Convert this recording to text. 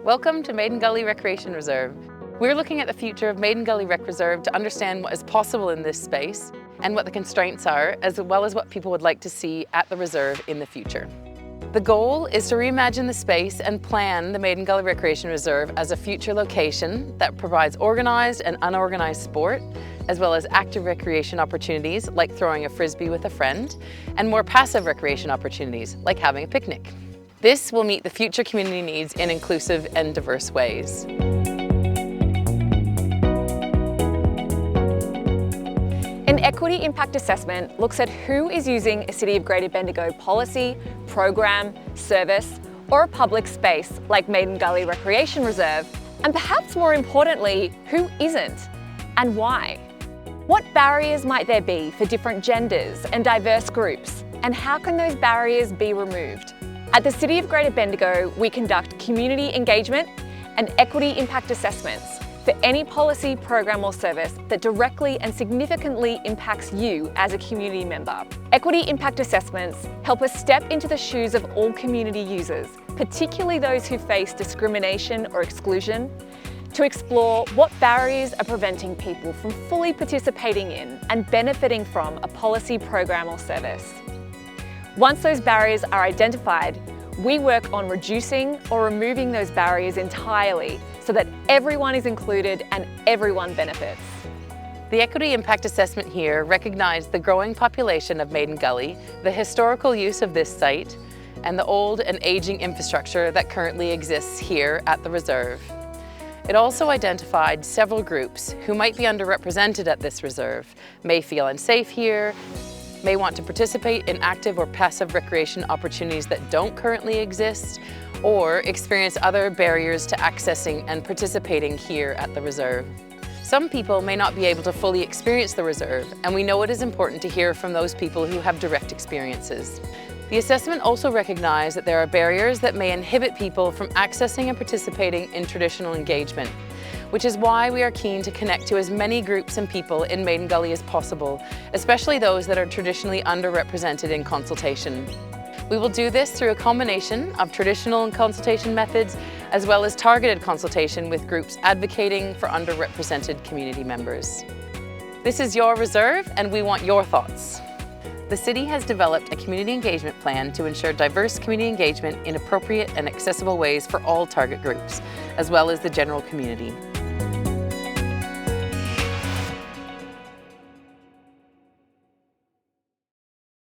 Welcome to Maiden Gully Recreation Reserve. We're looking at the future of Maiden Gully Rec Reserve to understand what is possible in this space and what the constraints are, as well as what people would like to see at the reserve in the future. The goal is to reimagine the space and plan the Maiden Gully Recreation Reserve as a future location that provides organized and unorganized sport, as well as active recreation opportunities like throwing a frisbee with a friend, and more passive recreation opportunities like having a picnic. This will meet the future community needs in inclusive and diverse ways. An equity impact assessment looks at who is using a City of Greater Bendigo policy, program, service, or a public space like Maiden Gully Recreation Reserve, and perhaps more importantly, who isn't, and why. What barriers might there be for different genders and diverse groups, and how can those barriers be removed? At the City of Greater Bendigo, we conduct community engagement and equity impact assessments for any policy, program or service that directly and significantly impacts you as a community member. Equity impact assessments help us step into the shoes of all community users, particularly those who face discrimination or exclusion, to explore what barriers are preventing people from fully participating in and benefiting from a policy, program or service. Once those barriers are identified, we work on reducing or removing those barriers entirely so that everyone is included and everyone benefits. The equity impact assessment here recognized the growing population of Maiden Gully, the historical use of this site, and the old and aging infrastructure that currently exists here at the reserve. It also identified several groups who might be underrepresented at this reserve, may feel unsafe here, may want to participate in active or passive recreation opportunities that don't currently exist, or experience other barriers to accessing and participating here at the reserve. Some people may not be able to fully experience the reserve, and we know it is important to hear from those people who have direct experiences. The assessment also recognized that there are barriers that may inhibit people from accessing and participating in traditional engagement, which is why we are keen to connect to as many groups and people in Maiden Gully as possible, especially those that are traditionally underrepresented in consultation. We will do this through a combination of traditional consultation methods as well as targeted consultation with groups advocating for underrepresented community members. This is your reserve and we want your thoughts. The City has developed a community engagement plan to ensure diverse community engagement in appropriate and accessible ways for all target groups, as well as the general community.